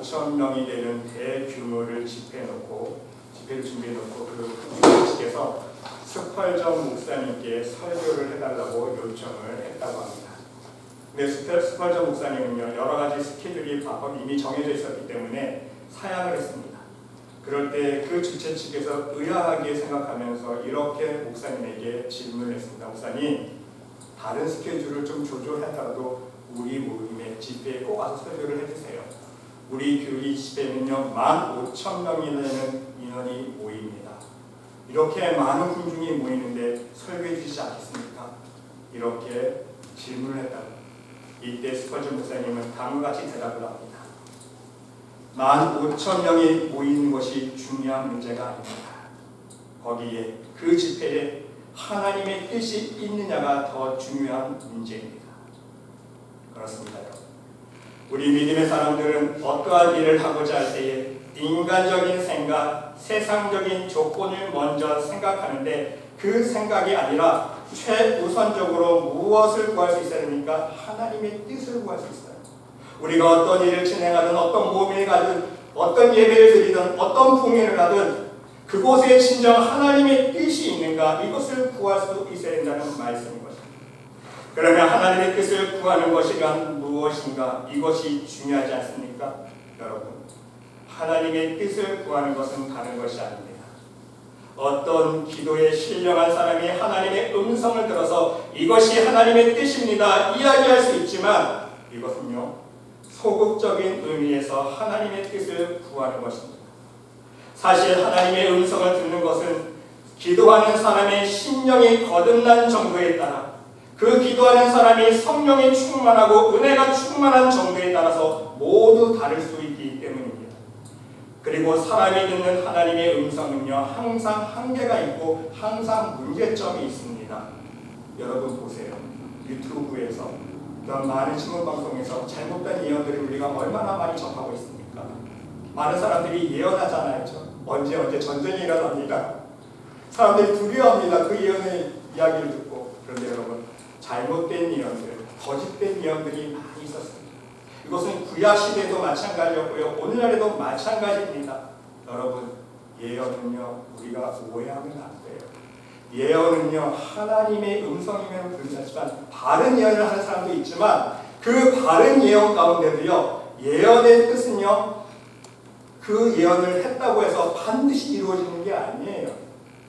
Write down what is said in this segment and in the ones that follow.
15,000명이 되는 대규모를 집회를 준비해놓고 그 측에서 스펄전 목사님께 설교를 해달라고 요청을 했다고 합니다. 근데 스펄전 목사님은요, 여러 가지 스케줄이 이미 정해져 있었기 때문에 사양을 했습니다. 그럴 때 그 주최 측에서 의아하게 생각하면서 이렇게 목사님에게 질문을 했습니다. 목사님, 다른 스케줄을 좀 조절하더라도 우리 모임에 집회에 꼭 와서 설교를 해주세요. 우리 교회 집회는요 15,000명이 되는 인원이 모입니다. 이렇게 많은 군중이 모이는데 설교해 주시지 않겠습니까? 이렇게 질문을 했다고. 이때 스펄전 목사님은 다음과 같이 대답을 합니다. 15,000명이 모이는 것이 중요한 문제가 아닙니다. 거기에 그 집회에 하나님의 뜻이 있느냐가 더 중요한 문제입니다. 그렇습니다. 우리 믿음의 사람들은 어떠한 일을 하고자 할 때에 인간적인 생각, 세상적인 조건을 먼저 생각하는데 그 생각이 아니라 최우선적으로 무엇을 구할 수 있어야 됩니까? 하나님의 뜻을 구할 수 있어요. 우리가 어떤 일을 진행하든 어떤 모임에 가든 어떤 예배를 드리든 어떤 풍년을 하든 그곳에 진정 하나님의 뜻이 있는가, 이것을 구할 수 있어야 된다는 말씀인 것입니다. 그러면 하나님의 뜻을 구하는 것이가 무엇인가? 이것이 중요하지 않습니까? 여러분, 하나님의 뜻을 구하는 것은 다른 것이 아닙니다. 어떤 기도에 신령한 사람이 하나님의 음성을 들어서 이것이 하나님의 뜻입니다 이야기할 수 있지만, 이것은요 소극적인 의미에서 하나님의 뜻을 구하는 것입니다. 사실 하나님의 음성을 듣는 것은 기도하는 사람의 심령이 거듭난 정도에 따라, 그 기도하는 사람이 성령이 충만하고 은혜가 충만한 정도에 따라서 모두 다를 수 있기 때문입니다. 그리고 사람이 듣는 하나님의 음성은요 항상 한계가 있고 항상 문제점이 있습니다. 여러분 보세요. 유튜브에서 또한 많은 신문방송에서 잘못된 예언들을 우리가 얼마나 많이 접하고 있습니까? 많은 사람들이 예언하잖아요. 언제 전쟁이 일어납니다. 사람들이 두려워합니다. 그 예언의 이야기를 듣고. 그런데 여러분, 잘못된 예언들, 거짓된 예언들이 많이 있었습니다. 이것은 구약 시대도 마찬가지였고요, 오늘날에도 마찬가지입니다. 여러분, 예언은요 우리가 오해하면 안 돼요. 예언은요 하나님의 음성이면 괜찮지만 바른 예언을 하는 사람도 있지만, 그 바른 예언 가운데도요 예언의 뜻은요 그 예언을 했다고 해서 반드시 이루어지는 게 아니에요.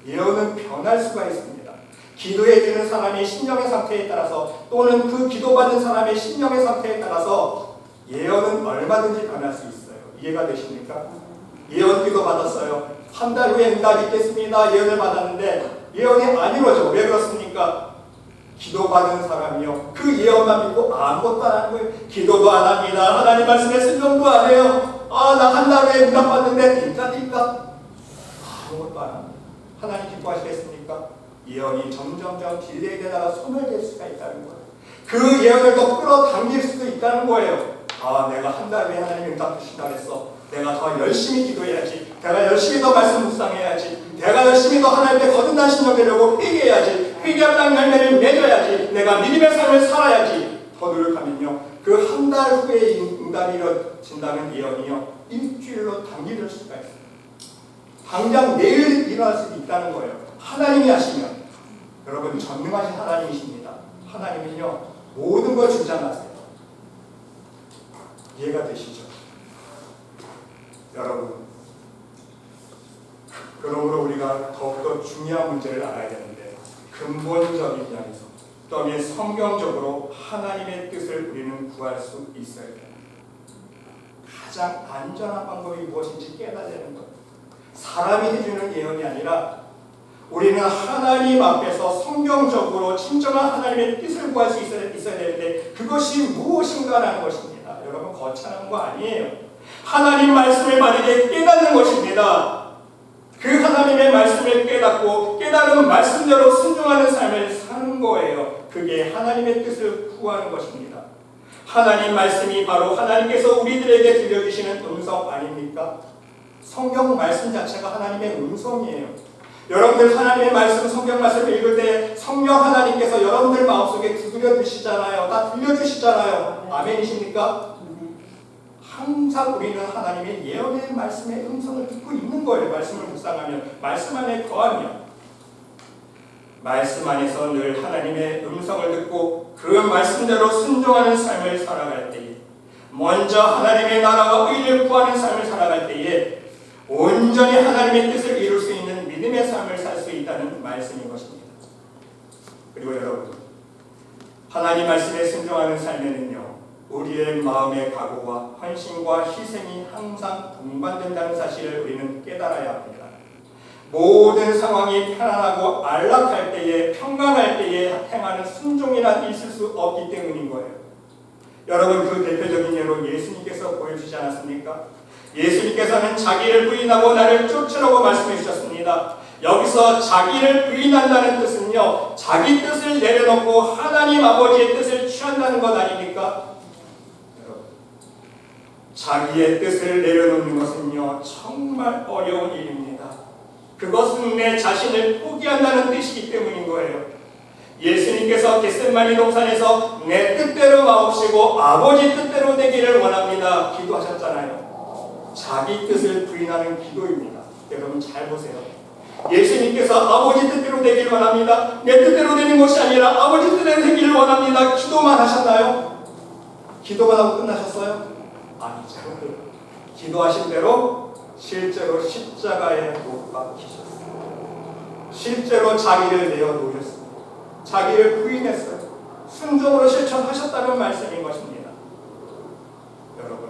예언은 변할 수가 있습니다. 기도해 주는 사람의 심령의 상태에 따라서, 또는 그 기도받는 사람의 심령의 상태에 따라서 예언은 얼마든지 변할 수 있어요. 이해가 되십니까? 예언 기도 받았어요. 한 달 후에 응답이 있겠습니다. 예언을 받았는데 예언이 안 이루어져. 왜 그렇습니까? 기도받은 사람이요 그 예언만 믿고 아무것도 안 하는 거예요. 기도도 안 합니다. 하나님 말씀에 순종도 안 해요. 나 한 달 후에 응답 받는데 괜찮습니까? 아무것도 안 합니다. 하나님 기뻐하시겠습니까? 예언이 점점점 딜레이되다가 소멸될 수가 있다는 거예요. 그 예언을 더 끌어당길 수도 있다는 거예요. 내가 한 달 후에 하나님 응답 주신다 그랬어. 내가 더 열심히 기도해야지. 내가 열심히 더 말씀 묵상해야지. 내가 열심히 더 하나님께 거듭난 심령 되려고 회개해야지. 회개하는 열매를 맺어야지. 내가 믿음의 삶을 살아야지. 더 노력하면요 그 한 달 후에 응답이 이루어진다는 예언이요 일주일로 당겨질 수가 있어요. 당장 내일 일어날 수도 있다는 거예요. 하나님이 하시면. 여러분, 전능하신 하나님이십니다. 하나님은요 모든 걸 주장하세요. 이해가 되시죠? 여러분, 그러므로 우리가 더욱더 중요한 문제를 알아야 되는데, 근본적인 면에서 또는 성경적으로 하나님의 뜻을 우리는 구할 수 있어야 돼요. 가장 안전한 방법이 무엇인지 깨달아야 되는 거예요. 사람이 해주는 예언이 아니라 우리는 하나님 앞에서 성경적으로 진정한 하나님의 뜻을 구할 수 있어야 되는데, 그것이 무엇인가라는 것입니다. 여러분, 거창한 거 아니에요. 하나님 말씀을 바르게 깨닫는 것입니다. 그 하나님의 말씀을 깨닫고 깨달은 말씀대로 순종하는 삶을 사는 거예요. 그게 하나님의 뜻을 구하는 것입니다. 하나님 말씀이 바로 하나님께서 우리들에게 들려주시는 음성 아닙니까? 성경 말씀 자체가 하나님의 음성이에요. 여러분들 하나님의 말씀, 성경 말씀을 읽을 때 성령 하나님께서 여러분들 마음속에 두드려 주시잖아요. 다 들려주시잖아요. 아멘이십니까? 항상 우리는 하나님의 예언의 말씀의 음성을 듣고 있는 거예요. 말씀을 묵상하며 말씀 안에 거하며 말씀 안에서 늘 하나님의 음성을 듣고 그 말씀대로 순종하는 삶을 살아갈 때에, 먼저 하나님의 나라와 의를 구하는 삶을 살아갈 때에 온전히 하나님의 뜻을 이룰 수 있는 믿음의 삶을 살 수 있다는 말씀인 것입니다. 그리고 여러분, 하나님 말씀에 순종하는 삶에는요, 우리의 마음의 각오와 헌신과 희생이 항상 동반된다는 사실을 우리는 깨달아야 합니다. 모든 상황이 편안하고 안락할 때에, 평강할 때에 행하는 순종이란 있을 수 없기 때문인 거예요. 여러분, 그 대표적인 예로 예수님께서 보여주지 않았습니까? 예수님께서는 자기를 부인하고 나를 쫓으라고 말씀해 주셨습니다. 여기서 자기를 부인한다는 뜻은요, 자기 뜻을 내려놓고 하나님 아버지의 뜻을 취한다는 것 아닙니까? 여러분, 자기의 뜻을 내려놓는 것은요, 정말 어려운 일입니다. 그것은 내 자신을 포기한다는 뜻이기 때문인 거예요. 예수님께서 겟세마니 동산에서 내 뜻대로 마옵시고 아버지 뜻대로 되기를 원합니다 기도하셨잖아요. 자기 뜻을 부인하는 기도입니다. 여러분 잘 보세요. 예수님께서 아버지 뜻대로 되기를 원합니다, 내 뜻대로 되는 것이 아니라 아버지 뜻대로 되기를 원합니다 기도만 하셨나요? 기도만 하고 끝나셨어요? 아니죠. 기도하신 대로 실제로 십자가에 못 박히셨어요. 실제로 자기를 내어놓으셨습니다. 자기를 부인했어요. 순종으로 실천하셨다는 말씀인 것입니다. 여러분,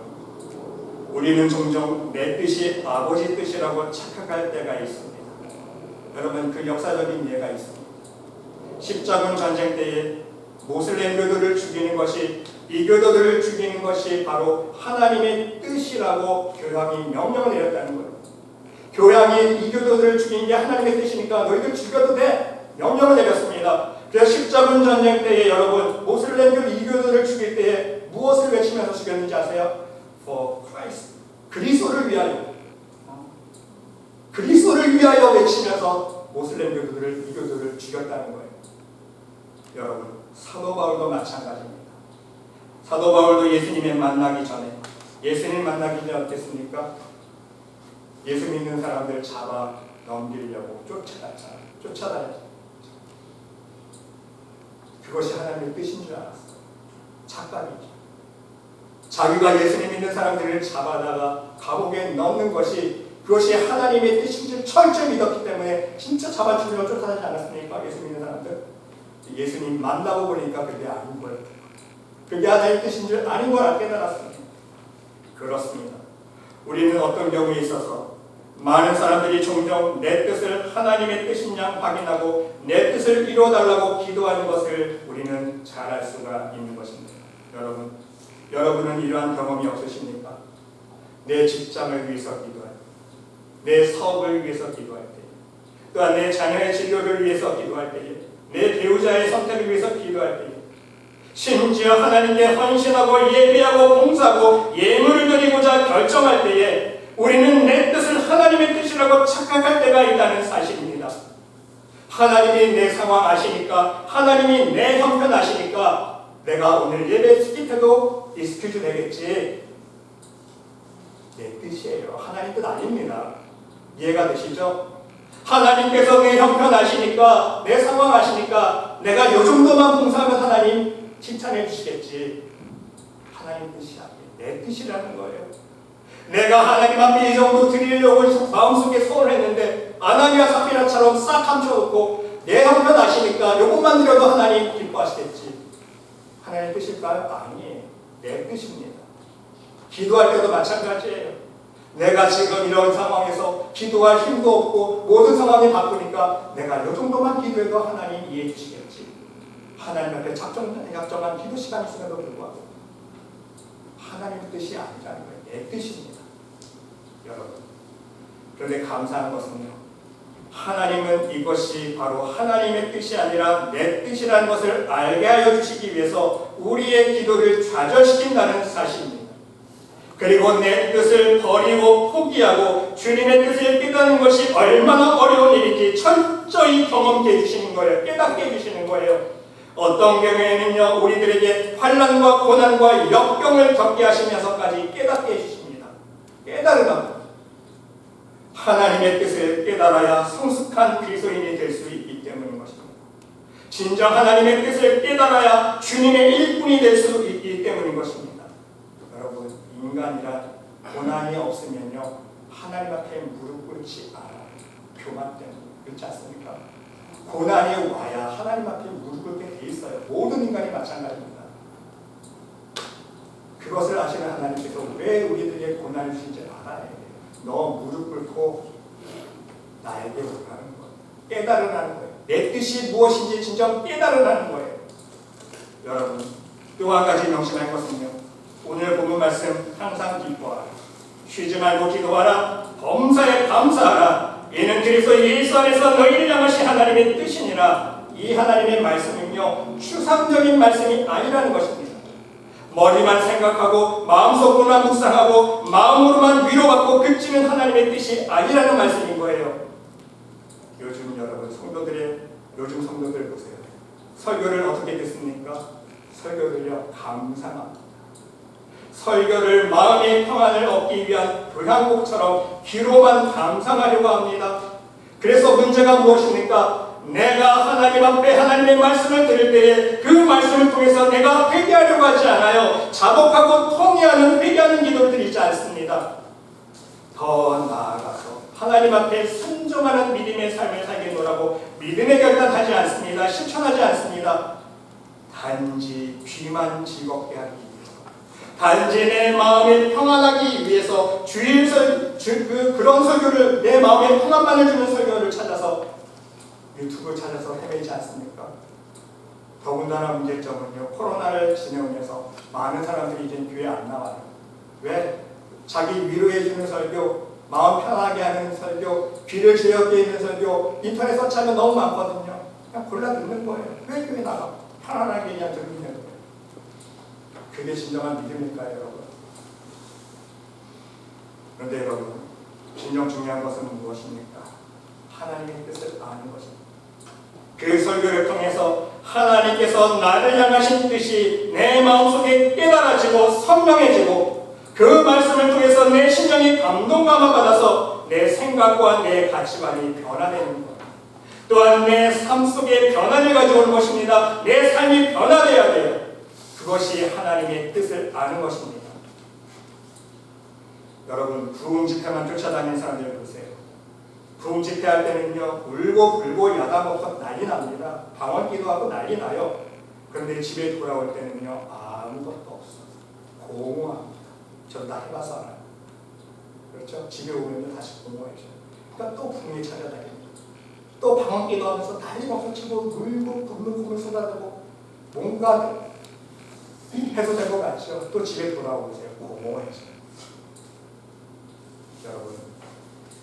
우리는 종종 내 뜻이 아버지 뜻이라고 착각할 때가 있습니다. 여러분, 그 역사적인 예가 있습니다. 십자군 전쟁 때에 모슬렘 교도를 죽이는 것이, 이 교도들을 죽이는 것이 바로 하나님의 뜻이라고 교황이 명령을 내렸다는 거예요. 교황이 이 교도들을 죽이는 게 하나님의 뜻이니까 너희들 죽여도 돼 명령을 내렸습니다. 그래서 십자군 전쟁 때에 여러분, 모슬렘교 이 교도들을 죽일 때에 무엇을 외치면서 죽였는지 아세요? For Christ, 그리스도를 위하여, 그리스도를 위하여 외치면서 모슬렘 교도들을, 이 교도들을 죽였다는 거예요. 여러분, 사도 바울도 마찬가지입니다. 사도 바울도 예수님을 만나기 전에, 예수님 만나기 전에 어땠습니까? 예수 믿는 사람들 잡아 넘기려고 쫓아다녔죠. 그것이 하나님의 뜻인 줄 알았어요. 착각이죠. 자기가 예수님 믿는 사람들을 잡아다가 감옥에 넣는 것이, 그것이 하나님의 뜻인 줄 철저히 믿었기 때문에 진짜 잡아 죽이려고 쫓아다니지 않았습니까? 예수 믿는 사람들. 예수님 만나고 보니까 그게 아닌 거예요. 그게 하나님의 뜻인 줄 아닌 걸 깨달았습니다. 그렇습니다. 우리는 어떤 경우에 있어서 많은 사람들이 종종 내 뜻을 하나님의 뜻인 양 확인하고 내 뜻을 이루어달라고 기도하는 것을 우리는 잘 알 수가 있는 것입니다. 여러분은 이러한 경험이 없으십니까? 내 직장을 위해서 기도할 때, 내 사업을 위해서 기도할 때, 또한 내 자녀의 진료를 위해서 기도할 때에, 내 배우자의 선택을 위해서 기도할 때에, 심지어 하나님께 헌신하고 예배하고 봉사하고 예물을 드리고자 결정할 때에 우리는 내 뜻을 하나님의 뜻이라고 착각할 때가 있다는 사실입니다. 하나님이 내 상황 아시니까, 하나님이 내 형편 아시니까 내가 오늘 예배 스킵해도 익스큐즈 되겠지. 내 뜻이에요. 하나님 뜻 아닙니다. 이해가 되시죠? 하나님께서 내 형편 아시니까, 내 상황 아시니까 내가 요 정도만 봉사하면 하나님 칭찬해 주시겠지. 하나님 뜻이 아니에요. 내 뜻이라는 거예요. 내가 하나님 앞에 이 정도 드리려고 마음속에 소원을 했는데 아나니아 삽비라처럼 싹 감춰놓고 내 형편 아시니까 요것만 드려도 하나님 기뻐하시겠지. 하나님의 뜻일까요? 아니에요. 내 뜻입니다. 기도할 때도 마찬가지예요. 내가 지금 이런 상황에서 기도할 힘도 없고 모든 상황이 바쁘니까 내가 요 정도만 기도해도 하나님 이해해 주시겠지. 하나님 앞에 작정한 기도 시간이 있음에도 불구하고 하나님의 뜻이 아니라는 거예요. 내 뜻입니다. 여러분, 그런데 감사한 것은요, 하나님은 이것이 바로 하나님의 뜻이 아니라 내 뜻이라는 것을 알게 하여 주시기 위해서 우리의 기도를 좌절시킨다는 사실입니다. 그리고 내 뜻을 버리고 포기하고 주님의 뜻을 깨닫는 것이 얼마나 어려운 일인지 철저히 경험케 해주시는 거예요. 깨닫게 해주시는 거예요. 어떤 경우에는요, 우리들에게 환난과 고난과 역경을 겪게 하시면서까지 깨닫게 해주십니다. 깨달으라고. 하나님의 뜻을 깨달아야 성숙한 그리스도인이 될 수 있기 때문인 것입니다. 진정 하나님의 뜻을 깨달아야 주님의 일꾼이 될 수 있기 때문인 것입니다. 여러분, 인간이란 고난이 없으면요, 하나님 앞에 무릎 꿇지 않아요. 교만 때문에. 그렇지 않습니까? 고난이 와야 하나님 앞에 무릎 꿇게 돼 있어요. 모든 인간이 마찬가지입니다. 그것을 아시는 하나님께서 왜 우리들에게 고난을 주신지 알아야 해요. 너 무릎 꿇고 나에게 오라는 거예요. 깨달으라는 거예요. 내 뜻이 무엇인지 진정 깨달으라는 거예요. 여러분, 또 한 가지 명심할 것은요, 오늘 본문 말씀 항상 기뻐하라. 쉬지 말고 기도하라. 범사에 감사하라. 이는 그리스도 예수 안에서 너희를 향하신 하나님의 뜻이니라. 이 하나님의 말씀은요, 추상적인 말씀이 아니라는 것입니다. 머리만 생각하고 마음속으로만 묵상하고 마음으로만 위로받고 그치는 하나님의 뜻이 아니라는 말씀인 거예요. 요즘 여러분 요즘 성도들 보세요. 설교를 어떻게 듣습니까? 설교를요, 감상합니다. 설교를 마음의 평안을 얻기 위한 교향곡처럼 귀로만 감상하려고 합니다. 그래서 문제가 무엇입니까? 내가 하나님 앞에 하나님의 말씀을 들을 때에 그 말씀을 통해서 내가 회개하려고 하지 않아요. 자복하고 통회하는 회개하는 기도를 드리지 않습니다. 더 나아가서 하나님 앞에 순종하는 믿음의 삶을 살겠노라고 믿음의 결단하지 않습니다. 실천하지 않습니다. 단지 귀만 즐겁게 하기 위해서, 단지 내 마음이 평안하기 위해서 그런 설교를, 내 마음에 평안만을 주는 설교를 찾아서 유튜브를 찾아서 헤매지 않습니까? 더군다나 문제점은요, 코로나를 지내오면서 많은 사람들이 이제 교회 안 나와요. 왜? 자기 위로해주는 설교, 마음 편하게 하는 설교, 귀를 즐겁게 있는 설교, 인터넷 서치하면 너무 많거든요. 그냥 골라 듣는 거예요. 왜 교회 나가? 편안하게 그냥 들으면 돼요. 그게 진정한 믿음일까요, 여러분? 그런데 여러분, 진정 중요한 것은 무엇입니까? 하나님의 뜻을 아는 것입니다. 그 설교를 통해서 하나님께서 나를 향하신 뜻이 내 마음속에 깨달아지고 선명해지고, 그 말씀을 통해서 내 심령이 감동감을 받아서 내 생각과 내 가치관이 변화되는 것, 또한 내 삶 속에 변화를 가져오는 것입니다. 내 삶이 변화되어야 돼요. 그것이 하나님의 뜻을 아는 것입니다. 여러분, 부흥 집회만 쫓아다니는 사람들 보세요. 부흥 집회할 때는요, 울고 불고 야단 먹고 난리 납니다. 방언 기도하고 난리 나요. 그런데 집에 돌아올 때는요, 아무것도 없어요. 공허합니다. 저 다 해봐서 알아요. 그렇죠? 집에 오면요, 다시 공허해져요. 그러니까 또 부흥에 찾아다닙니다. 또 방언 기도하면서 난리 먹고 치고 울고 붓는 콧물 쏟아내고 뭔가 해소된 것 같죠? 또 집에 돌아오세요. 공허해져요. 여러분,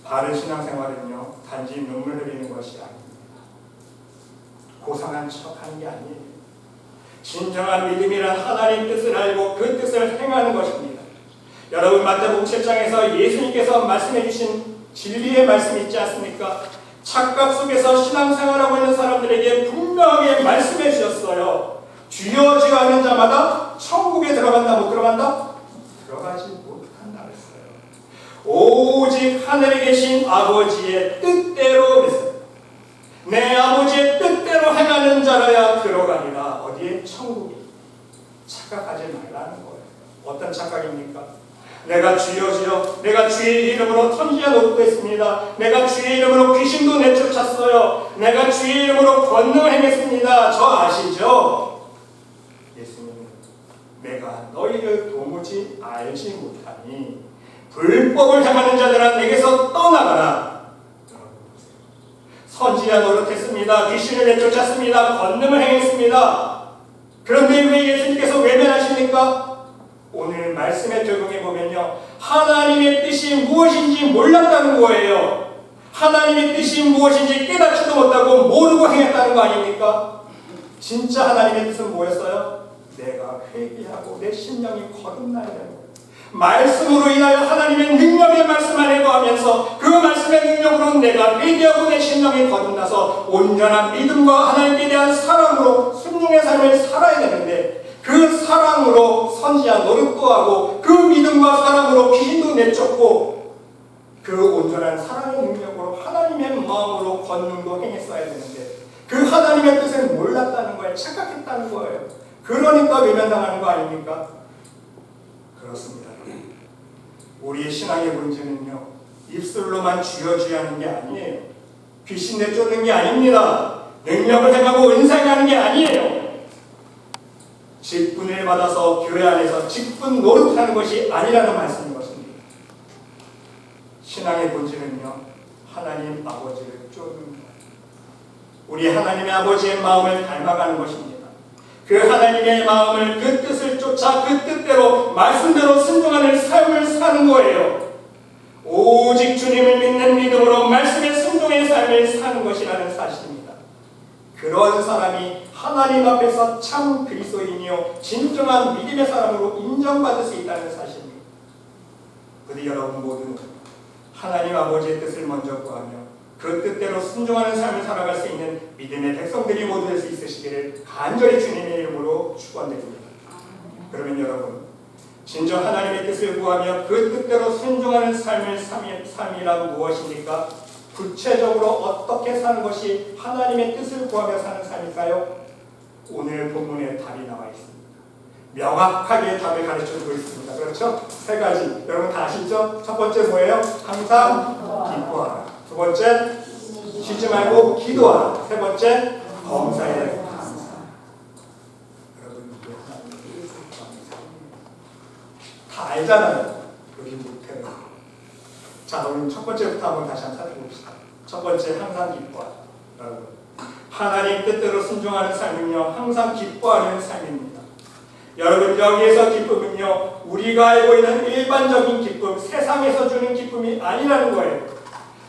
바른 신앙생활은요, 단지 눈물 흘리는 것이 아닙니다. 고상한 척하는 게 아니에요. 진정한 믿음이란 하나님 뜻을 알고 그 뜻을 행하는 것입니다. 여러분, 마태복음 7장에서 예수님께서 말씀해 주신 진리의 말씀이 있지 않습니까? 착각 속에서 신앙생활하고 있는 사람들에게 분명하게 말씀해 주셨어요. 주여 주여 하는 자마다 천국에 들어간다, 못 들어간다? 들어가지 못한다 그랬어요. 오직 하늘에 계신 아버지의 뜻대로 그랬어요. 내 아버지의 뜻대로 행하는 자라야 들어가니라. 어디에? 천국에. 착각하지 말라는 거예요. 어떤 착각입니까? 내가 주여 주여, 내가 주의 이름으로 천지에 놓고 있습니다. 내가 주의 이름으로 귀신도 내쫓았어요. 내가 주의 이름으로 권능을 행했습니다. 저 아시죠? 예수님은 내가 너희를 도무지 알지 못하니 불법을 행하는 자들아 내게서 떠나가라. 선지자 노릇했습니다. 귀신을 내쫓았습니다. 권능을 행했습니다. 그런데 왜 예수님께서 외면하십니까? 오늘 말씀에 적용해 보면요, 하나님의 뜻이 무엇인지 몰랐다는 거예요. 하나님의 뜻이 무엇인지 깨닫지도 못하고 모르고 행했다는 거 아닙니까? 진짜 하나님의 뜻은 뭐였어요? 내가 회개하고 내 심령이 거듭나야 되는 거예요. 말씀으로 인하여 하나님의 능력의 말씀 안에 거하면서 그 말씀의 능력으로 내가 회개하고 내 심령이 거듭나서 온전한 믿음과 하나님께 대한 사랑으로 순종의 삶을 살아야 되는데, 그 사랑으로 선지자 노릇도 하고 그 믿음과 사랑으로 귀신도 내쫓고 그 온전한 사랑의 능력으로 하나님의 마음으로 권능도 행했어야 되는데, 그 하나님의 뜻을 몰랐다는 거예요. 착각했다는 거예요. 그러니까 외면당하는 거 아닙니까? 그렇습니다. 우리의 신앙의 문제는요, 입술로만 주여 주여 하는 게 아니에요. 귀신 내쫓는 게 아닙니다. 능력을 행하고 은사를 하는 게 아니에요. 직분을 받아서 교회 안에서 직분 노릇하는 것이 아니라는 말씀인 것입니다. 신앙의 본질은요, 하나님 아버지를 쫓는 거예요. 우리 하나님의 아버지의 마음을 닮아가는 것입니다. 그 하나님의 마음을, 그 뜻을 쫓아 그 뜻대로 말씀대로 순종하는 삶을 사는 거예요. 오직 주님을 믿는 믿음으로 말씀의 순종의 삶을 사는 것이라는 사실입니다. 그런 사람이 하나님 앞에서 참 그리스도인이요 진정한 믿음의 사람으로 인정받을 수 있다는 사실입니다. 부디 여러분 모두 하나님 아버지의 뜻을 먼저 구하며 그 뜻대로 순종하는 삶을 살아갈 수 있는 믿음의 백성들이 모두 될 수 있으시기를 간절히 주님의 이름으로 축원드립니다. 그러면 여러분, 진정 하나님의 뜻을 구하며 그 뜻대로 순종하는 삶을 삶이란 무엇입니까? 구체적으로 어떻게 사는 것이 하나님의 뜻을 구하며 사는 삶일까요? 오늘 본문에 답이 나와 있습니다. 명확하게 답을 가르쳐주고 있습니다. 그렇죠? 세 가지. 여러분 다 아시죠? 첫 번째 뭐예요? 항상 기뻐하라. 두 번째, 쉬지 말고 기도하라. 세 번째, 범사에 감사하라. 여러분, 다 알잖아요. 여기 못해요. 자, 그럼 첫 번째부터 한번 다시 한번 살펴봅시다. 첫 번째, 항상 기뻐하라. 여러분, 하나님 뜻대로 순종하는 삶은요, 항상 기뻐하는 삶입니다. 여러분, 여기에서 기쁨은요, 우리가 알고 있는 일반적인 기쁨, 세상에서 주는 기쁨이 아니라는 거예요.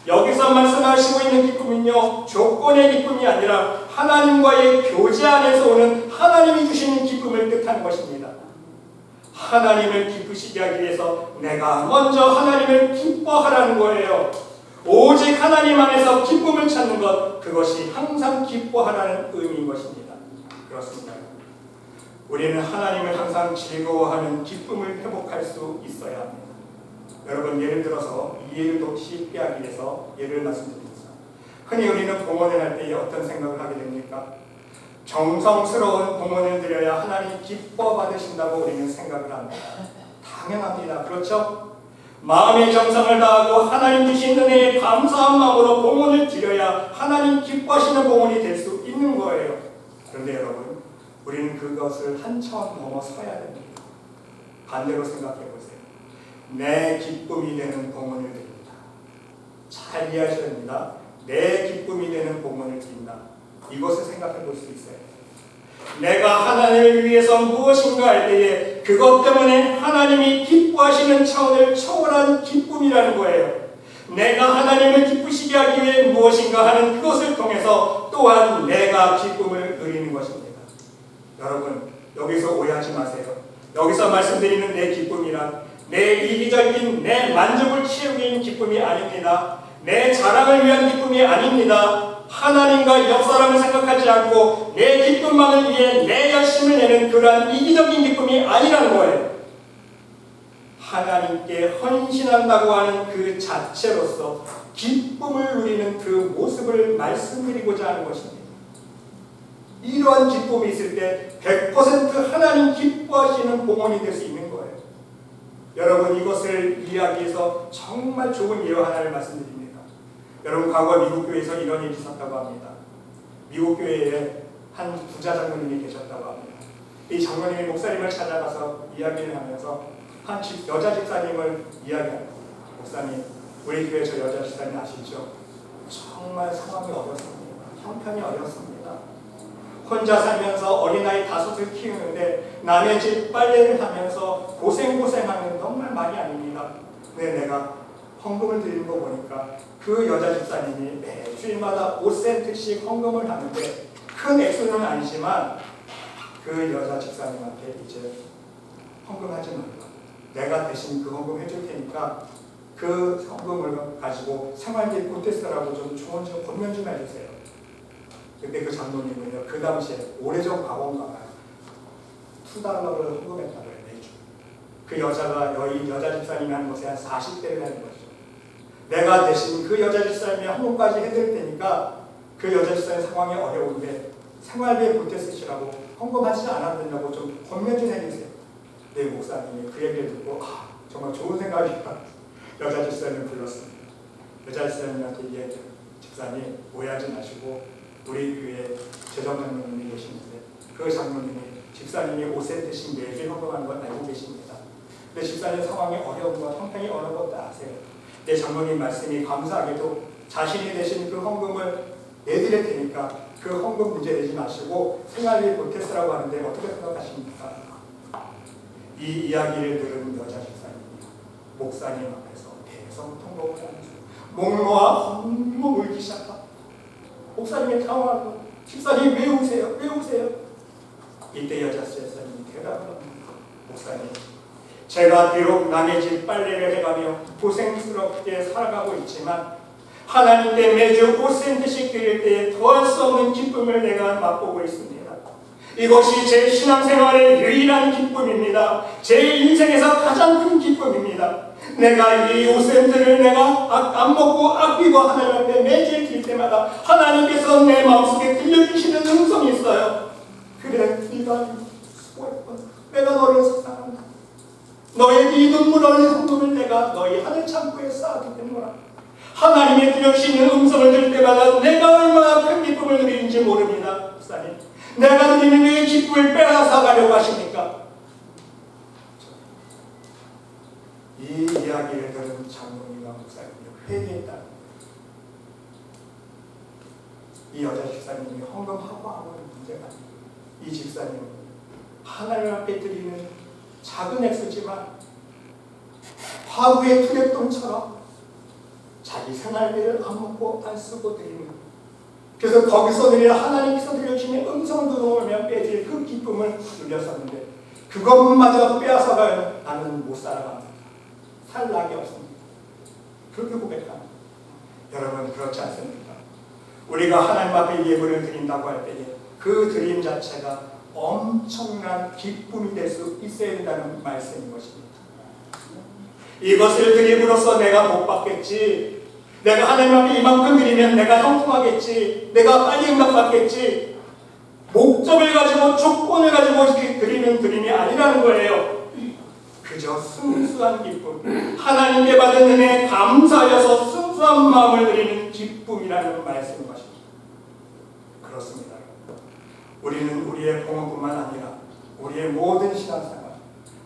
여기서 말씀하시고 있는 기쁨은요, 조건의 기쁨이 아니라 하나님과의 교제 안에서 오는 하나님이 주시는 기쁨을 뜻하는 것입니다. 하나님을 기쁘시게 하기 위해서 내가 먼저 하나님을 기뻐하라는 거예요. 오직 하나님 안에서 기쁨을 찾는 것, 그것이 항상 기뻐하라는 의미인 것입니다. 그렇습니다. 우리는 하나님을 항상 즐거워하는 기쁨을 회복할 수 있어야 합니다. 여러분, 예를 들어서 이해를 더 쉽게 하기 위해서 예를 말씀드립니다. 흔히 우리는 봉헌을 할 때 어떤 생각을 하게 됩니까? 정성스러운 봉헌을 드려야 하나님 기뻐 받으신다고 우리는 생각을 합니다. 당연합니다. 그렇죠? 마음의 정성을 다하고 하나님 주신 은혜에 감사한 마음으로 봉헌을 드려야 하나님 기뻐하시는 봉헌이 될 수 있는 거예요. 그런데 여러분, 우리는 그것을 한 차원 넘어서야 됩니다. 반대로 생각해 보세요. 내 기쁨이 되는 봉헌을 드립니다. 잘 이해하셔야 됩니다. 내 기쁨이 되는 봉헌을 드린다. 이것을 생각해 볼 수 있어요. 내가 하나님을 위해서 무엇인가 할 때에 그것 때문에 하나님이 기뻐하시는 차원을 초월한 기쁨이라는 거예요. 내가 하나님을 기쁘시게 하기 위해 무엇인가 하는 그것을 통해서 또한 내가 기쁨을 누리는 것입니다. 여러분, 여기서 오해하지 마세요. 여기서 말씀드리는 내 기쁨이란 내 이기적인 내 만족을 채우기 위한 기쁨이 아닙니다. 내 자랑을 위한 기쁨이 아닙니다. 하나님과 옆 사람을 생각하지 않고 내 기쁨만을 위해 내 열심을 내는 그러한 이기적인 기쁨이 아니라는 거예요. 하나님께 헌신한다고 하는 그 자체로서 기쁨을 누리는 그 모습을 말씀드리고자 하는 것입니다. 이러한 기쁨이 있을 때 100% 하나님 기뻐하시는 봉헌이 될 수 있는 거예요. 여러분, 이것을 이해하기 위해서 정말 좋은 예화 하나를 말씀드립니다. 여러분, 과거 미국 교회에서 이런 일이 있었다고 합니다. 미국 교회에 한 부자 장로님이 계셨다고 합니다. 이 장로님이 목사님을 찾아가서 이야기를 하면서 한 여자 집사님을 이야기합니다. 목사님, 우리 교회 저 여자 집사님 아시죠? 정말 상황이 어렵습니다. 형편이 어렵습니다. 혼자 살면서 어린아이 5을 키우는데 남의 집 빨래를 하면서 고생하는 정말 많이 아닙니다. 근데 내가 헌금을 드리는 거 보니까 그 여자 집사님이 매주일마다 5센트씩 헌금을 하는데 큰 액수는 아니지만 그 여자 집사님한테 이제 헌금하지 말라. 내가 대신 그 헌금 해줄 테니까 그 헌금을 가지고 생활비 보태스라고 좀 조언 좀 권면 좀 해주세요. 근데 그 장로님은요, 그 당시에 오래전 과거인가 봐요. $2를 헌금했다고 해요, 매주. 그 여자가 여자 집사님이 하는 것에 한 40대를 하는 거죠. 내가 대신 그 여자 집사님이 헌금까지 해드릴 테니까 그 여자 집사님 상황이 어려운데 생활비에 보태 쓰시라고 헌금하지 않아도 된다고 좀 권면 좀 해주세요. 내 목사님이 그 얘기를 듣고 정말 좋은 생각이다. 여자 집사님을 불렀습니다. 여자 집사님한테 얘기했죠. 집사님 오해하지 마시고 우리 교회 재정 장로님이 계시는데 그 장로님이 집사님이 5센트씩 매일 헌금하는 건 알고 계십니다. 근데 집사님 상황이 어려운 건 형편이 어려운 것도 아세요. 내 장로님 말씀이 감사하게도 자신이 대신 그 헌금을 내드릴 테니까 그 헌금 문제 내지 마시고 생활비 보태 쓰라고 하는데 어떻게 생각하십니까? 이 이야기를 들은 여자 집사님이 목사님 앞에서 대성통곡을 하면서 목 놓아 엉엉 울기 시작합니다. 목사님이 당황하고 집사님 왜 우세요? 왜 우세요? 이때 여자 집사님이 대답을 합니다. 목사님, 제가 비록 남의 집 빨래를 해가며 고생스럽게 살아가고 있지만 하나님께 매주 5센트씩 드릴 때에 더할 수 없는 기쁨을 내가 맛보고 있습니다. 이것이 제 신앙생활의 유일한 기쁨입니다. 제 인생에서 가장 큰 기쁨입니다. 내가 이 5센트를 내가 안 먹고 아끼고 하나님 앞에 매일 드릴 때마다 하나님께서 내 마음속에 들려주시는 음성이 있어요. 그래, 네가 수고했구나. 내가 너를 사랑한다. 너의 네 눈물 흘린 헌금을 내가 너희 하늘 창고에 쌓아두겠노라. 하나님의 들려주시는 음성을 들을 때마다 내가 얼마나 큰 기쁨을 누리는지 모릅니다. 목사님, 내가 누리는 이 기쁨을 빼앗아 가려고 하십니까? 이 이야기를 들은 장로님과 목사님이 회개했다. 이 여자 집사님이 헌금하고 하고는 문제가 아니에요. 이 집사님은 하나님 앞에 드리는 작은 액수지만 화구의 투례돈처럼 자기 생활비를 안 먹고 안 쓰고 드리는, 그래서 거기서 드릴 하나님께서 들려주시는 음성을 들어오면 빼질 그 기쁨을 누렸었는데 그것마저 빼앗아가요. 나는 못 살아갑니다. 살 낙이 없습니다. 그렇게 고백합니다. 여러분, 그렇지 않습니까? 우리가 하나님 앞에 예물을 드린다고 할 때에 그 드림 자체가 엄청난 기쁨이 될 수 있어야 된다는 말씀인 것입니다. 이것을 드림으로써 내가 못 받겠지, 내가 하나님 앞에 이만큼 드리면 내가 형통하겠지, 내가 빨리 응답받겠지, 목적을 가지고 조건을 가지고 이렇게 드리는 드림이 아니라는 거예요. 그저 순수한 기쁨, 하나님께 받은 은혜에 감사하여서 순수한 마음을 드리는 기쁨이라는 말씀인 것입니다. 그렇습니다. 우리는 우리의 봉헌뿐만 아니라 우리의 모든 신앙생활,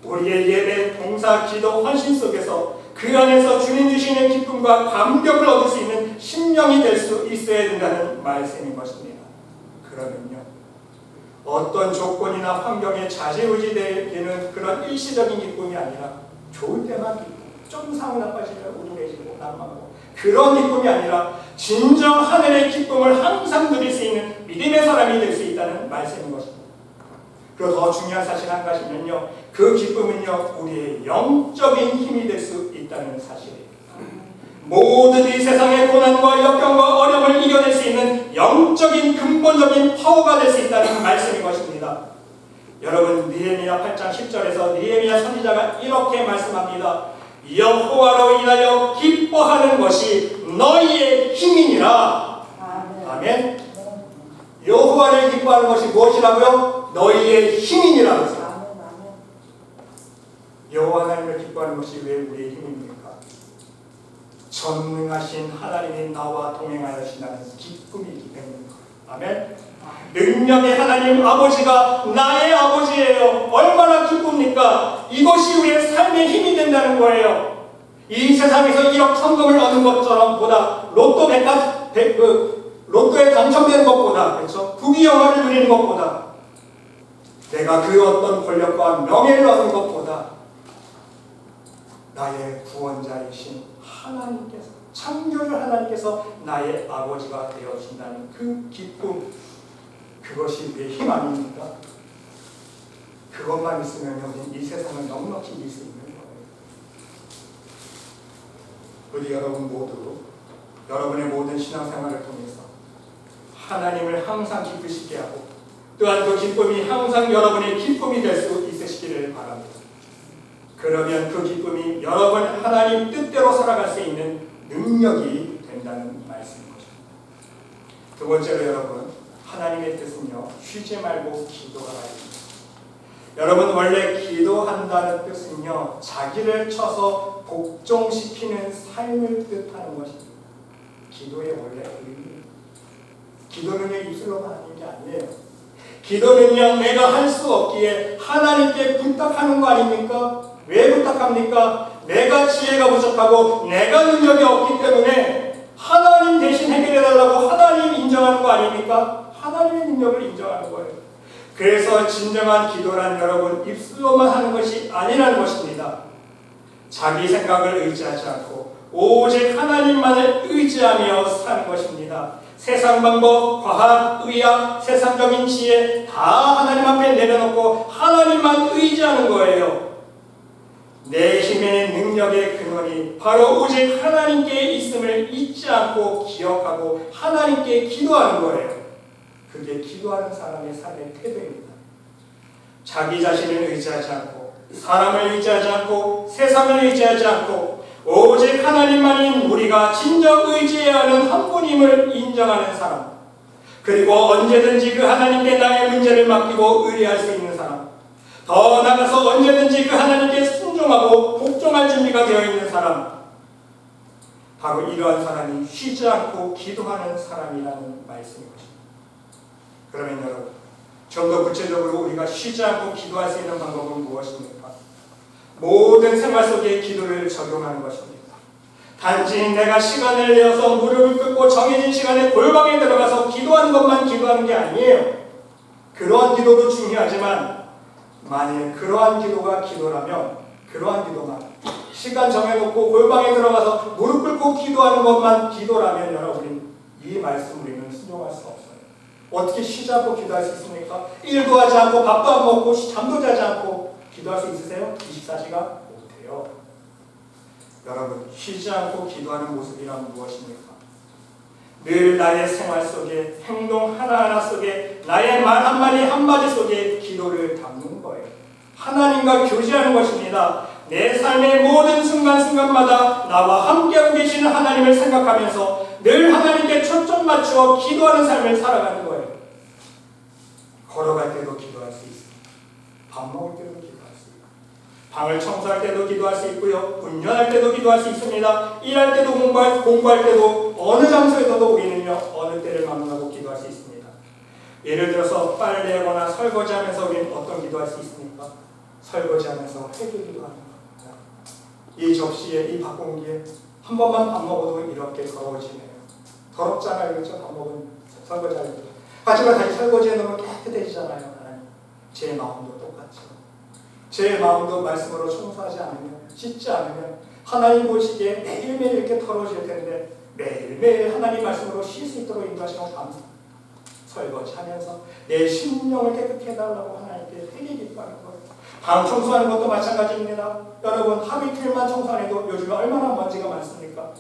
우리의 예배, 봉사, 기도, 헌신 속에서 그 안에서 주님 주시는 기쁨과 감격을 얻을 수 있는 심령이 될 수 있어야 된다는 말씀인 것입니다. 그러면요, 어떤 조건이나 환경에 좌지우지되는 그런 일시적인 기쁨이 아니라 좋을 때만 기쁨, 좀 상황 나빠지면 우울해지고 난망하고 그런 기쁨이 아니라 진정 하늘의 기쁨을 항상 누릴 수 있는 믿음의 사람이 될 수 있다는 말씀인 것입니다. 그리고 더 중요한 사실 한 가지는요, 그 기쁨은요 우리의 영적인 힘이 될 수 있다는 사실이에요. 모든 이 세상의 고난과 역경과 어려움을 이겨낼 수 있는 영적인 근본적인 파워가 될 수 있다는 말씀인 것입니다. 여러분, 느헤미야 8장 10절에서 느헤미야 선지자가 이렇게 말씀합니다. 여호와로 인하여 기뻐하는 것이 너희의 힘이니라. 아멘. 여호와를 기뻐하는 것이 무엇이라고요? 너희의 힘이니라고. 여호와 하나님을 기뻐하는 것이 왜 우리의 힘입니까? 전능하신 하나님이 나와 동행하시는 기쁨이기 때문입니다. 아멘. 능력의 하나님 아버지가 나의 아버지예요. 얼마나 기쁩니까? 이것이 우리의 삶의 힘이 된다는 거예요. 이 세상에서 1억 천금을 얻는 것처럼 보다 로또에 당첨되는 것보다, 그렇죠? 부귀영화를 누리는 것보다, 내가 그 어떤 권력과 명예를 얻는 것보다 나의 구원자이신 하나님께서, 창조주 하나님께서 나의 아버지가 되어주신다는 그 기쁨, 그것이 내 힘 아닙니까? 그것만 있으면 이 세상을 넉넉히 이길 수 있는 거예요. 우리 여러분 모두 여러분의 모든 신앙생활을 통해서 하나님을 항상 기쁘시게 하고 또한 그 기쁨이 항상 여러분의 기쁨이 될 수 있으시기를 바랍니다. 그러면 그 기쁨이 여러분 하나님 뜻대로 살아갈 수 있는 능력이 된다는 말씀인 것입니다. 두 번째로 여러분, 하나님의 뜻은요, 쉬지 말고 기도하라. 여러분, 원래 기도한다는 뜻은요, 자기를 쳐서 복종시키는 삶을 뜻하는 것입니다. 기도의 원래 의미. 기도는요, 입술로만 하는 게 아니에요. 기도는요, 내가 할 수 없기에 하나님께 부탁하는 거 아닙니까? 왜 부탁합니까? 내가 지혜가 부족하고 내가 능력이 없기 때문에 하나님 대신 해결해달라고 하나님 인정하는 거 아닙니까? 하나님의 능력을 인정하는 거예요. 그래서 진정한 기도란 여러분 입술로만 하는 것이 아니라는 것입니다. 자기 생각을 의지하지 않고 오직 하나님만을 의지하며 사는 것입니다. 세상 방법, 과학, 의학, 세상적인 지혜 다 하나님 앞에 내려놓고 하나님만 의지하는 거예요. 내 힘의 능력의 근원이 바로 오직 하나님께 있음을 잊지 않고 기억하고 하나님께 기도하는 거예요. 그게 기도하는 사람의 삶의 태도입니다. 자기 자신을 의지하지 않고 사람을 의지하지 않고 세상을 의지하지 않고 오직 하나님만인 우리가 진정 의지해야 하는 한 분임을 인정하는 사람, 그리고 언제든지 그 하나님께 나의 문제를 맡기고 의뢰할 수 있는 사람, 더 나아가서 언제든지 그 하나님께 순종하고 복종할 준비가 되어 있는 사람, 바로 이러한 사람이 쉬지 않고 기도하는 사람이라는 말씀인 것입니다. 그러면 여러분, 좀 더 구체적으로 우리가 쉬지 않고 기도할 수 있는 방법은 무엇입니까? 모든 생활 속에 기도를 적용하는 것입니다. 단지 내가 시간을 내어서 무릎을 꿇고 정해진 시간에 골방에 들어가서 기도하는 것만 기도하는 게 아니에요. 그러한 기도도 중요하지만 만일 그러한 기도가 기도라면 그러한 기도만 시간 정해놓고 골방에 들어가서 무릎 꿇고 기도하는 것만 기도라면 여러분이 이 말씀 우리는 순종할 수 없어요. 어떻게 쉬지 않고 기도할 수 있습니까? 일도 하지 않고 밥도 안 먹고 잠도 자지 않고 기도할 수 있으세요? 24시간 못해요. 여러분, 쉬지 않고 기도하는 모습이란 무엇입니까? 늘 나의 생활 속에 행동 하나하나 속에 나의 말 한마디 한마디 속에 기도를 담는 거예요. 하나님과 교제하는 것입니다. 내 삶의 모든 순간순간마다 나와 함께하고 계시는 하나님을 생각하면서 늘 하나님께 초점 맞추어 기도하는 삶을 살아가는 거예요. 걸어갈 때도 기도할 수 있습니다. 밥 먹을 때도 기도할 수 있고, 방을 청소할 때도 기도할 수 있고요, 운전할 때도 기도할 수 있습니다. 일할 때도 공부할 때도 어느 장소에서도 우리는요, 어느 때를 막론하고 기도할 수 있습니다. 예를 들어서 빨래하거나 설거지하면서 우리는 어떤 기도할 수 있습니까? 설거지하면서 회개 기도하는 겁니다. 이 접시에, 이 밥 공기에 한 번만 밥 먹어도 이렇게 더러워지네요. 더럽잖아요, 그렇죠? 밥 먹은 설거지하려고. 하지만 다시 설거지해 놓으면 깨끗해지잖아요. 하나님, 제 마음도 똑같죠. 제 마음도 말씀으로 청소하지 않으면, 씻지 않으면 하나님 보시기에 매일매일 이렇게 더러워질 텐데 매일매일 하나님 말씀으로 쉴 수 있도록 인도하시면 감사합니다. 설거지하면서 내 심령을 깨끗게 해달라고 하나님께 회개 기도하는 거예요. 방 청소하는 것도 마찬가지입니다. 여러분, 하루 이틀만 청소 안 해도 요즘에 얼마나 먼지가 많습니까?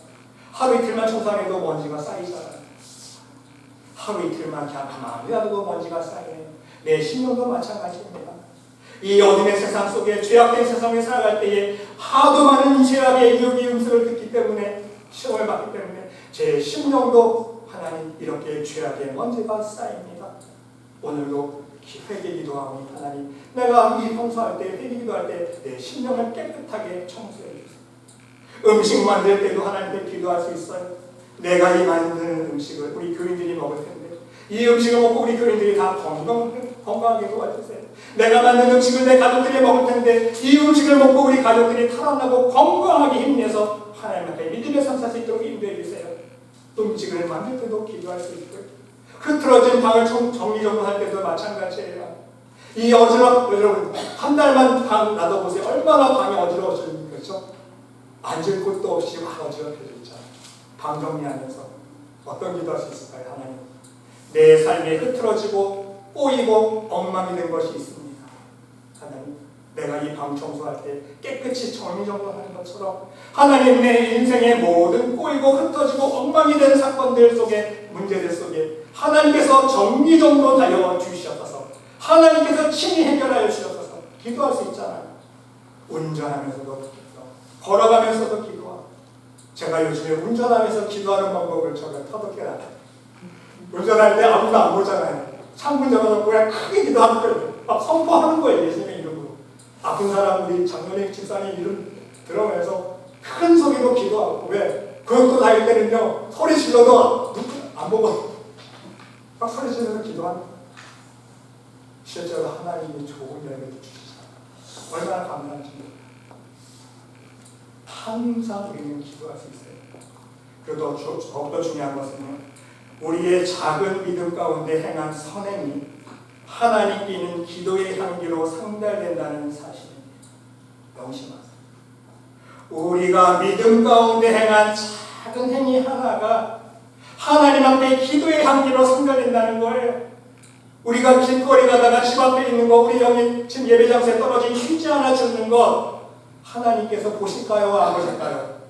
하루 이틀만 청소 안 해도 먼지가 쌓이잖아요. 하루 이틀만 그냥 가만히 놔둬도 먼지가 쌓이네요. 내 심령도 마찬가지입니다. 이 어둠의 세상 속에 죄악된 세상에 살아갈 때에 하도 많은 죄악의 유혹의 음성을 듣기 때문에 시험을 받기 때문에 제 심령도 하나님 이렇게 죄악의 먼지가 쌓입니다. 오늘도 회개 기도하오니 하나님, 내가 이 청소할 때, 회개 기도할 때 내 심령을 깨끗하게 청소해 주세요. 음식 만들 때도 하나님께 기도할 수 있어요. 내가 이 만드는 음식을 우리 교인들이 먹을 텐데 이 음식을 먹고 우리 교인들이 다 건강하게 도와주세요. 내가 만든 음식을 내 가족들이 먹을 텐데 이 음식을 먹고 우리 가족들이 탈환하고 건강하게 힘내서 하나님 앞에 믿음의 삶 살 수 있도록 인도해 주세요. 음식을 만들 때도 기도할 수 있고요. 흐트러진 방을 정리정돈할 때도 마찬가지예요. 이 여러분, 한 달만 방 놔둬보세요. 얼마나 방이 어지러워집니까? 그렇죠? 앉을 곳도 없이 막 어지럽혀져 있잖아요. 방 정리하면서 어떤 기도할 수 있을까요? 하나님, 내 삶에 흐트러지고 꼬이고 엉망이 된 것이 있습니다. 하나님, 내가 이 방 청소할 때 깨끗이 정리정돈하는 것처럼 하나님 내 인생의 모든 꼬이고 흩어지고 엉망이 된 사건들 속에, 문제들 속에 하나님께서 정리정돈하여 주시옵소서. 하나님께서 친히 해결하여 주시옵소서. 기도할 수 있잖아요. 운전하면서도 기도, 걸어가면서도 기도하고. 제가 요즘에 운전하면서 기도하는 방법을 제가 터득해 놨어요. 운전할 때 아무도 안 보잖아요. 창문 열어놓고 그냥 크게 기도하는 거예요. 막 선포하는 거예요. 예수님의 이름으로. 아픈 사람, 우리 장로님 집사님 이름 들어가면서 큰 소리로 기도하고. 왜? 그것도 다닐 때는요, 소리 질러도 안 보고 막 소리 질러서 기도하는 거예요. 실제로 하나님이 좋은 열매를 주시잖아요. 얼마나 감사한지 모르겠어요. 항상 우리는 기도할 수 있어요. 그리고 더욱더 중요한 것은 우리의 작은 믿음 가운데 행한 선행이 하나님께 있는 기도의 향기로 상달된다는 사실입니다. 명심하세요. 우리가 믿음 가운데 행한 작은 행위 하나가 하나님 앞에 기도의 향기로 상달된다는 거예요. 우리가 길거리 가다가 집 앞에 있는 거, 우리 여기 지금 예배장소에 떨어진 휴지 하나 줍는 것 하나님께서 보실까요? 안 보실까요?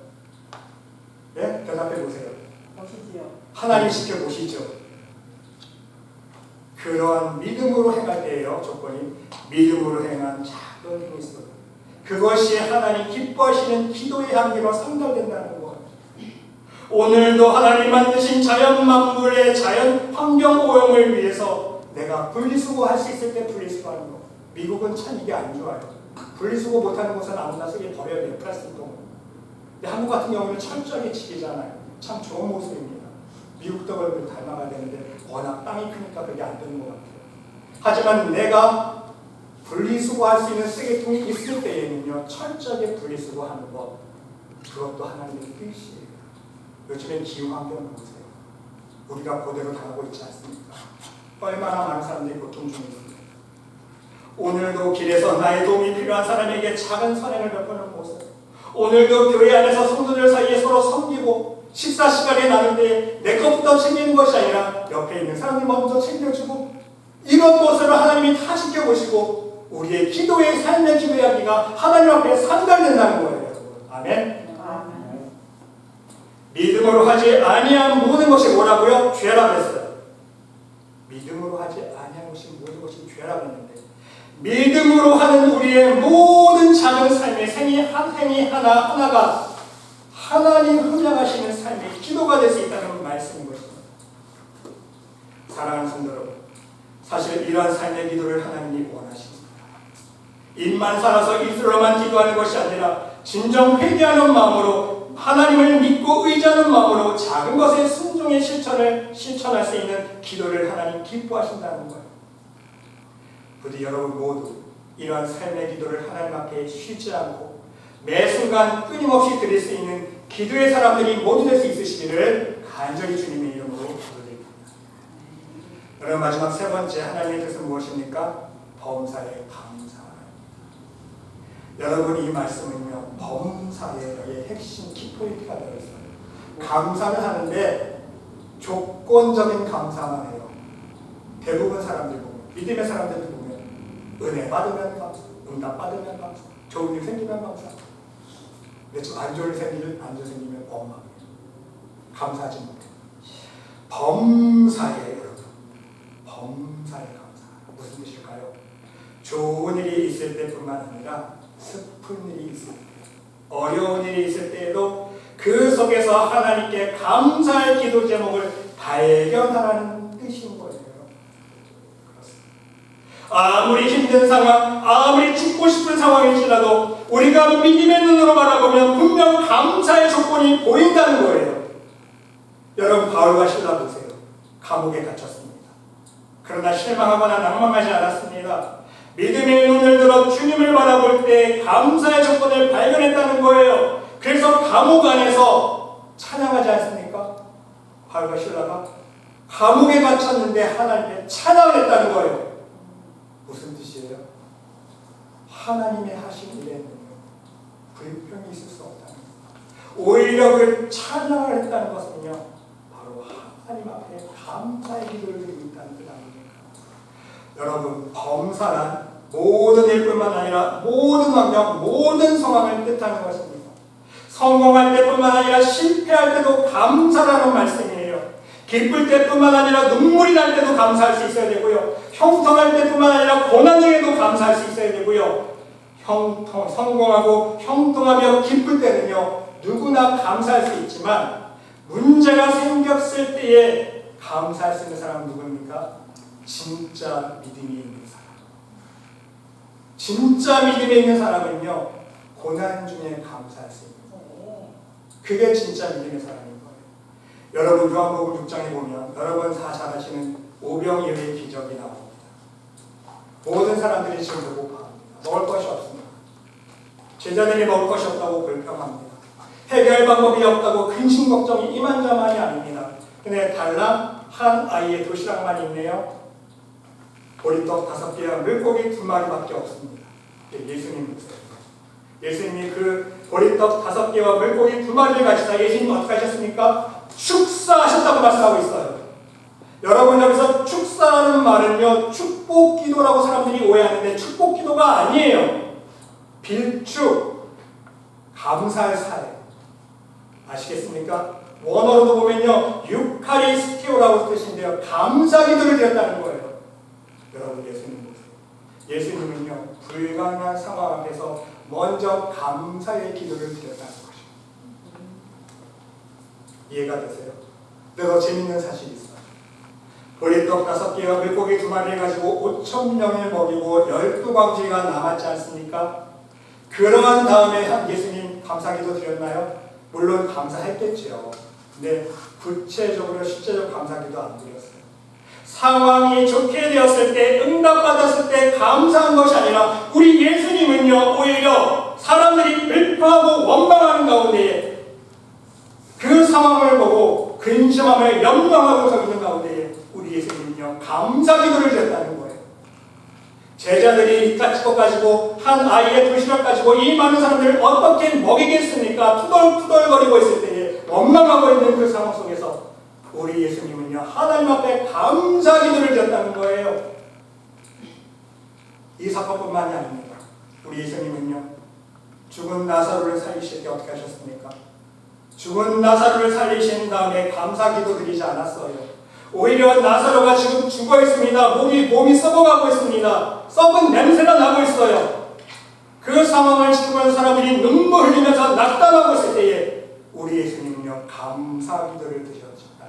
네? 대답해 보세요. 보시지요. 하나님 지켜보시죠. 그러한 믿음으로 행할 때예요. 조건이 믿음으로 행한 작은 행위 속 그것이 하나님 기뻐하시는 기도의 향기로 상달된다는 것. 오늘도 하나님 만드신 자연 만물의 자연 환경 오염을 위해서 내가 분리수거할 수 있을 때 분리수거하는 거. 미국은 참 이게 안 좋아요. 분리수거 못하는 곳은 아무나 쓰게 버려야 돼요. 플라스틱도. 근데 한국 같은 경우는 철저하게 지키잖아요. 참 좋은 모습입니다. 미국도 그걸 닮아가야 되는데 워낙 땅이 크니까 그게 안 되는 것 같아요. 하지만 내가 분리수거할 수 있는 쓰레기통이 있을 때에는요, 철저하게 분리수거하는 것, 그것도 하나님의 뜻이에요. 요즘엔 기후환경 보세요. 우리가 그대로 당하고 있지 않습니까? 얼마나 많은 사람들이 고통 중에 있습니다. 오늘도 길에서 나의 도움이 필요한 사람에게 작은 선행을 베푸는 모습, 오늘도 교회 안에서 성도들 사이에 서로 섬기고 식사 시간에 나는데 내 것부터 챙기는 것이 아니라 옆에 있는 사람이 먼저 챙겨주고, 이런 모습을 하나님이 다 지켜보시고 우리의 기도의 삶의 기도의 향기가 하나님 앞에 상달된다는 거예요. 아멘. 아멘. 믿음으로 하지 아니한 모든 것이 뭐라고요? 죄라 그랬어요. 믿음으로 하지 아니한 것이 모든 것이 죄라 그랬는데, 믿음으로 하는 우리의 모든 작은 삶의 행위 하나하나가 하나님 흥량하시는 삶의 기도가 될 수 있다는 말씀인 것입니다. 사랑하는 성도 여러분, 사실 이러한 삶의 기도를 하나님이 원하십니다. 입만 살아서 입술로만 기도하는 것이 아니라 진정 회개하는 마음으로, 하나님을 믿고 의지하는 마음으로 작은 것의 순종의 실천할 수 있는 기도를 하나님 기뻐하신다는 거예요. 부디 여러분 모두 이러한 삶의 기도를 하나님 앞에 쉬지 않고 매 순간 끊임없이 드릴 수 있는 기도의 사람들이 모두 될 수 있으시기를 간절히 주님의 이름으로 기도드립니다. 여러분, 마지막 세 번째 하나님의 뜻은 무엇입니까? 범사에 감사하라. 여러분, 이 말씀은요, 범사의 핵심 키포인트가 되어있어요. 감사는 하는데 조건적인 감사만 해요. 대부분 사람들 보면, 믿음의 사람들 보면 은혜 받으면 감사, 응답 받으면 감사, 좋은 일 생기면 감사. 근데 좀 안 좋은 일 생기면 원망해요. 감사하지 못해요. 범사에, 여러분, 범사에 감사. 무슨 뜻일까요? 좋은 일이 있을 때뿐만 아니라 슬픈 일이 있을 때, 어려운 일이 있을 때에도 그 속에서 하나님께 감사의 기도 제목을 발견하라는 뜻인 거예요. 아무리 힘든 상황, 아무리 죽고 싶은 상황일지라도 우리가 믿음의 눈으로 바라보면 분명 감사의 조건이 보인다는 거예요. 여러분, 바울과 실라 보세요. 감옥에 갇혔습니다. 그러나 실망하거나 낭망하지 않았습니다. 믿음의 눈을 들어 주님을 바라볼 때 감사의 조건을 발견했다는 거예요. 그래서 감옥 안에서 찬양하지 않습니까? 바울과 실라가 감옥에 갇혔는데 하나님께 찬양을 했다는 거예요. 무슨 뜻이에요? 하나님의 하신 일에는 불평이 있을 수 없다는 것. 오히려 그 찬양을 했다는 것은요, 바로 하나님 앞에 감사의 기도를 드리고 있다는 뜻 아닙니까? 여러분, 범사란 모든 일뿐만 아니라 모든 환경, 모든 상황을 뜻하는 것입니다. 성공할 때뿐만 아니라 실패할 때도 감사라는 말씀이에요. 기쁠 때뿐만 아니라 눈물이 날 때도 감사할 수 있어야 되고요. 형통할 때뿐만 아니라 고난 중에도 감사할 수 있어야 되고요. 성공하고 형통하며 기쁠 때는요, 누구나 감사할 수 있지만 문제가 생겼을 때에 감사할 수 있는 사람은 누구입니까? 진짜 믿음이 있는 사람. 진짜 믿음이 있는 사람은요, 고난 중에 감사할 수 있는 거예요. 그게 진짜 믿음의 사람인 거예요. 여러분 요한복음 6장에 보면 여러분 다 잘 아시는 오병이어의 기적이 나옵니다. 모든 사람들이 지금 배고파합니다. 먹을 것이 없습니다. 제자들이 먹을 것이 없다고 불평합니다. 해결 방법이 없다고 근심 걱정이 이만저만이 아닙니다. 근데 달랑 한 아이의 도시락만 있네요. 보리떡 5개와 물고기 2마리밖에 없습니다. 예수님 보세요. 예수님이 그 보리떡 5개와 물고기 2마리를 가지다 예수님 어떻게 하셨습니까? 축사하셨다고 말씀하고 있어요. 여러분 여기서 축사라는 말은요, 축복기도라고 사람들이 오해하는데 축복기도가 아니에요. 빌축, 감사의 사례. 아시겠습니까? 원어로도 보면요, 유카리스티오라고 뜻인데요, 감사기도를 드렸다는 거예요. 여러분 예수님 보세요. 예수님은요, 불가능한 상황 앞에서 먼저 감사의 기도를 드렸다는 것이죠. 이해가 되세요? 근데 더 재밌는 사실이 있어요. 보리떡 5개와 물고기 2마리를 가지고 5,000명을 먹이고 12광지가 남았지 않습니까? 그러한 다음에 예수님 감사기도 드렸나요? 물론 감사했겠죠. 근데 구체적으로 실제적 감사기도 안 드렸어요. 상황이 좋게 되었을 때, 응답받았을 때 감사한 것이 아니라 우리 예수님은요, 오히려 사람들이 불평하고 원망하는 가운데에 그 상황을 보고 근심함을 염려하고 서 있는 가운데에 우리 예수님은요, 감사기도를 드렸다는 거예요. 제자들이 이까짓 것 가지고 한 아이의 도시락 가지고 이 많은 사람들을 어떻게 먹이겠습니까? 투덜투덜거리고 있을 때에 원망하고 있는 그 상황 속에서 우리 예수님은요, 하나님 앞에 감사기도를 드렸다는 거예요. 이 사건뿐만이 아닙니다. 우리 예수님은요, 죽은 나사로를 살리실 때 어떻게 하셨습니까? 죽은 나사로를 살리신 다음에 감사기도 드리지 않았어요. 오히려 나사로가 지금 죽어 있습니다. 몸이 썩어가고 있습니다. 썩은 냄새가 나고 있어요. 그 상황을 지켜보는 사람들이 눈물 흘리면서 낙담하고 있을 때에 우리 예수님은요, 감사기도를 드렸다는 겁니다.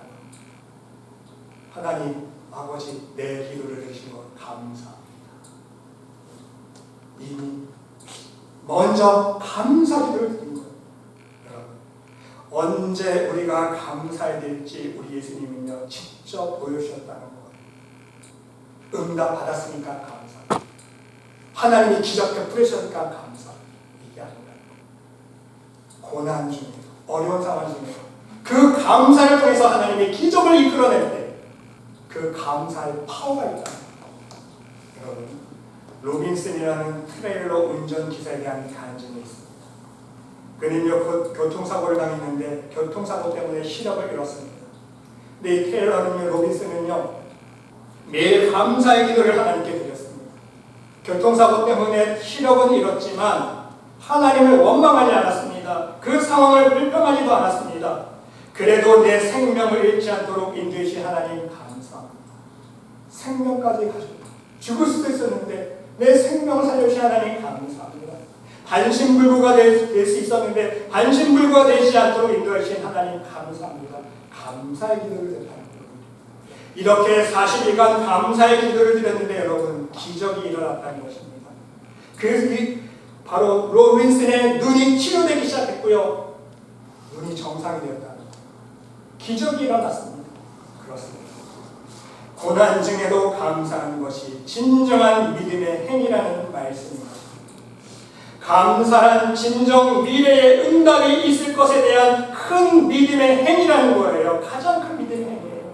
하나님 아버지, 내 기도를 들으신 것 감사합니다. 이미 먼저 감사기도를 드린 거예요. 여러분, 언제 우리가 감사해야 될지 우리 예수님은요, 직접 보여주셨다는 거예요. 응답 받았으니까 감사. 하나님이 기적 베풀으셨으니까 감사. 이게 아니라 고난 중에, 어려운 상황 중에 그 감사를 통해서 하나님이 기적을 이끌어낼 때 그 감사의 파워가 있다는 거예요. 여러분, 로빈슨이라는 트레일러 운전기사에 대한 간증이 있습니다. 그는요, 곧 교통사고를 당했는데 교통사고 때문에 시력을 잃었습니다. 근데 이 트레일러는요, 로빈슨은요, 매일 감사의 기도를 하나님께 드렸습니다. 교통사고 때문에 시력은 잃었지만 하나님을 원망하지 않았습니다. 그 상황을 불평하지도 않았습니다. 그래도 내 생명을 잃지 않도록 인도해주신 하나님 감사합니다. 생명까지 가지고 죽을 수도 있었는데 내 생명을 살려주신 하나님 감사합니다. 반신불구가 될 수 있었는데 반신불구가 되지 않도록 인도해주신 하나님 감사합니다. 감사의 기도를 드렸다는 거예요. 이렇게 40일간 감사의 기도를 드렸는데 여러분, 기적이 일어났다는 것입니다. 그래서 바로 로빈슨의 눈이 치료되기 시작했고요, 눈이 정상이 되었다는 거예요. 기적이 일어났습니다. 그렇습니다. 고난 중에도 감사하는 것이 진정한 믿음의 행위라는 말씀입니다. 감사란 진정 미래의 응답이 있을 것에 대한 큰 믿음의 행위라는 거예요. 가장 큰 믿음의 행위예요.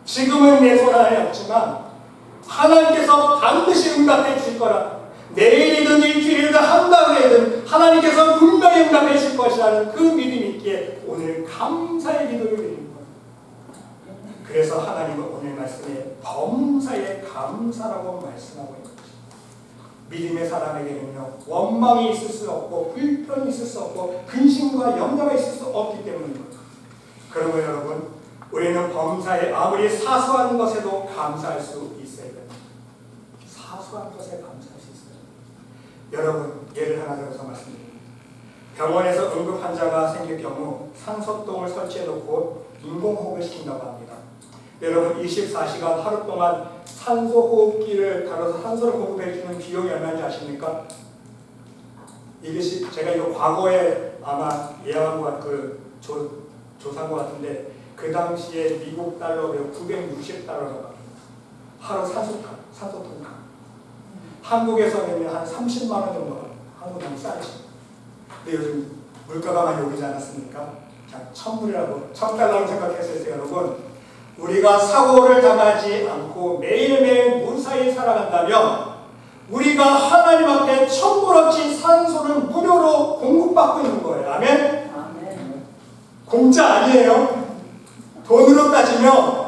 지금은 내 손 안에 없지만 하나님께서 반드시 응답해 주실 거라. 내일이든 일주일이든 한 달이든 하나님께서 분명히 응답해 주실 것이라는 그 믿음이 있기에 오늘 감사의 기도를 드립니다. 그래서 하나님은 오늘 말씀에 범사에 감사라고 말씀하고 있는 것입니다. 믿음의 사람에게는요, 원망이 있을 수 없고 불편이 있을 수 없고 근심과 염려가 있을 수 없기 때문입니다. 그러므로 여러분, 우리는 범사에 아무리 사소한 것에도 감사할 수 있어야 됩니다. 사소한 것에 감사할 수 있어요. 여러분, 예를 하나 들어서 말씀드립니다. 병원에서 응급 환자가 생길 경우 산소통을 설치해놓고 인공호흡을 시킨다고 합니다. 여러분, 24시간 하루 동안 산소호흡기를 달아서 산소를 공급해주는 비용이 얼마인지 아십니까? 이것이 제가 이거 과거에 아마 예약한 것 조사한 것 같은데, 그 당시에 미국 달러로 960달러라고 합니다. 하루 산소통당. 한국에서는 한 30만 원 정도 합니다. 한국 너무 싸지. 근데 요즘 물가가 많이 오르지 않았습니까? 그냥 1,000달러라고 생각했어요, 여러분. 우리가 사고를 당하지 않고 매일매일 무사히 살아간다면 우리가 하나님 앞에 천불어치 산소를 무료로 공급받고 있는 거예요. 아멘? 아멘. 공짜 아니에요. 돈으로 따지면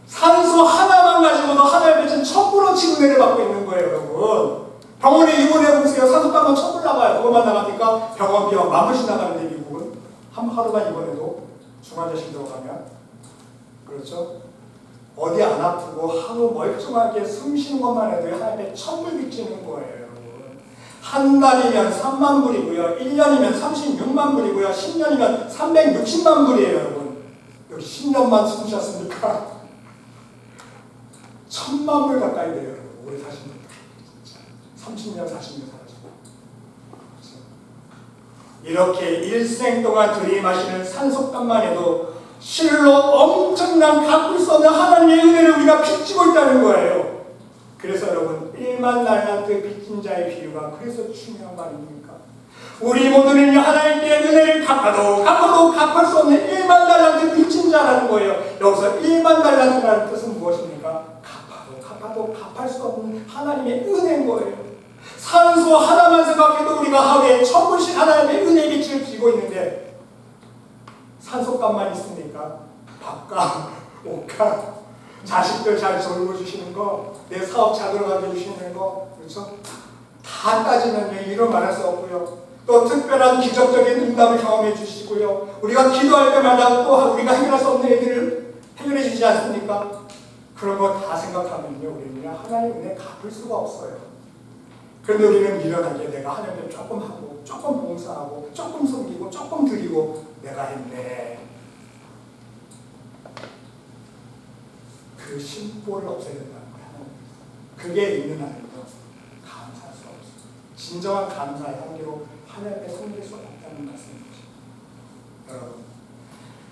산소 하나만 가지고도 하나님 앞에 천불어치 은혜를 받고 있는 거예요, 여러분. 병원에 입원해 보세요. 산소값만 1,000불 나가요. 그것만 나가니까 병원비가 10,000불씩 나가는데, 미국은 하루만 입원해도 중환자실 들어가면. 그렇죠? 어디 안 아프고 하루 멀쩡하게 숨 쉬는 것만 해도 하나님의 1,000불 빚지는 거예요, 여러분. 한 달이면 3만 불이고요. 1년이면 36만 불이고요. 10년이면 360만 불이에요, 여러분. 여기 10년만 숨 쉬었으니까 1,000만 불 가까이 돼요, 여러분. 오래 사신 분들. 30년, 40년 살아주고. 그렇죠? 이렇게 일생 동안 들이마시는 산소값만 해도 실로 엄청난 갚을 수 없는 하나님의 은혜를 우리가 빚지고 있다는 거예요. 그래서 여러분, 1만 달란트 빚진 자의 비유가 그래서 중요한 거 아닙니까? 우리 모두는 하나님께 은혜를 갚아도 갚을 수 없는 1만 달란트 빚진 자라는 거예요. 여기서 1만 달란트라는 뜻은 무엇입니까? 갚아도 갚을 수 없는 하나님의 은혜인 거예요. 산소 하나만 생각해도 우리가 하루에 1,000불씩 하나님의 은혜 빛을 지고 있는데, 산소값만 있으니까 밥값, 옷값, 자식들 잘 돌보주시는 거, 내 사업 잘 돌아가게 해주시는 거, 그렇죠? 다 따지면 이루 말할 수 없고요. 또 특별한 기적적인 응답을 경험해 주시고요. 우리가 기도할 때마다 또 우리가 해결할 수 없는 일들을 해결해 주지 않습니까? 그런 거 다 생각하면요, 우리는 하나님 은혜 갚을 수가 없어요. 그런데 우리는 미련하게 내가 하나님께 조금 하고, 조금 봉사하고, 조금 섬기고, 조금 드리고, 내가 했네. 그 심보를 없애야 된다는 거예요. 그게 있는 한은요, 감사할 수 없어요. 진정한 감사의 한계로 하나님께 섬길 수 없다는 말씀이죠. 여러분,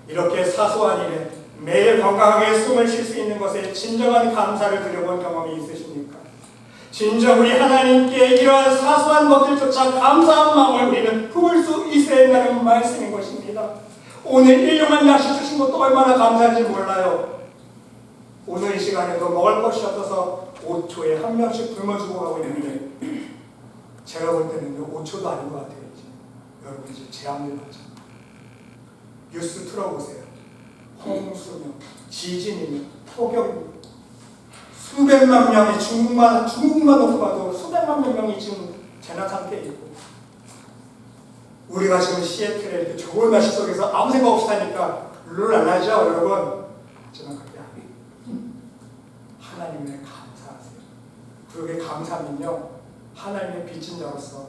이렇게 사소한 일에 매일 건강하게 숨을 쉴 수 있는 것에 진정한 감사를 드려본 경험이 있으십니까? 진정 우리 하나님께 이러한 사소한 것들조차 감사한 마음을 우리는 품을 수 있어야 한다는 말씀인 것입니다. 오늘 일용한 양식 주신 것도 얼마나 감사한지 몰라요. 오늘 이 시간에도 먹을 것이 없어서 5초에 한 명씩 굶어주고 가고 있는데, 제가 볼 때는 5초도 아닌 것 같아요. 이제. 여러분 이제 재앙을 받죠. 뉴스 틀어보세요. 홍수며 지진이며 폭염이며 수백만 명이 중국만 놓고 봐도 수백만 명이 지금 재난 상태에 있고, 우리가 지금 시애틀에 이렇게 좋은 날씨 속에서 아무 생각 없이 사니까 룰랄라죠, 여러분. 하지만 그게 아니에요. 하나님의 감사하세요. 그게 감사는요, 하나님의 빚진 자로서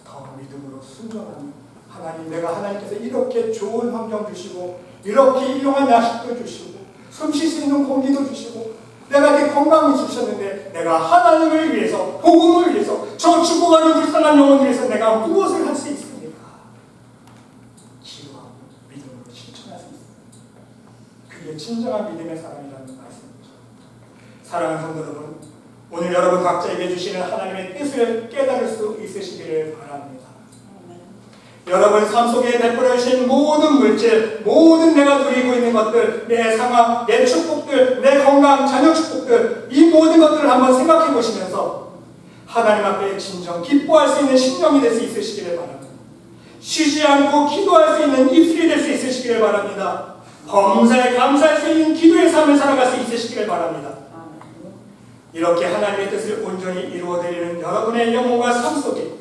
더 믿음으로 순종하는, 하나님, 내가 하나님께서 이렇게 좋은 환경 주시고, 이렇게 일용한 야식도 주시고, 숨 쉴 수 있는 공기도 주시고, 내가 이렇게 건강을 주셨는데, 내가 하나님을 위해서, 복음을 위해서, 저 죽어가는 불쌍한 영혼을 위해서 내가 무엇을 할 수 있습니까? 기도하고 믿음으로 실천할 수 있습니다. 그게 진정한 믿음의 사람이라는 말씀이죠. 사랑하는 성도 여러분, 오늘 여러분 각자에게 주시는 하나님의 뜻을 깨달을 수 있으시기를 바랍니다. 여러분 삶 속에 베풀어 주신 모든 물질, 모든 내가 누리고 있는 것들, 내 상황, 내 축복들, 내 건강, 자녀 축복들, 이 모든 것들을 한번 생각해 보시면서 하나님 앞에 진정 기뻐할 수 있는 심령이 될 수 있으시기를 바랍니다. 쉬지 않고 기도할 수 있는 입술이 될 수 있으시기를 바랍니다. 범사에 감사할 수 있는 기도의 삶을 살아갈 수 있으시기를 바랍니다. 이렇게 하나님의 뜻을 온전히 이루어드리는 여러분의 영혼과 삶 속에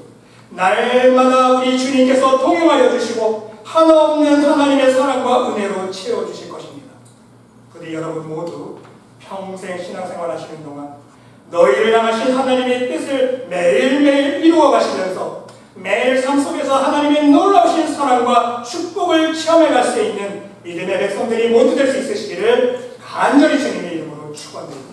날마다 우리 주님께서 동행하여 주시고 하나없는 하나님의 사랑과 은혜로 채워주실 것입니다. 부디 여러분 모두 평생 신앙생활 하시는 동안 너희를 향하신 하나님의 뜻을 매일매일 이루어 가시면서 매일 삶 속에서 하나님의 놀라우신 사랑과 축복을 체험해 갈 수 있는 믿음의 백성들이 모두 될 수 있으시기를 간절히 주님의 이름으로 축원드립니다.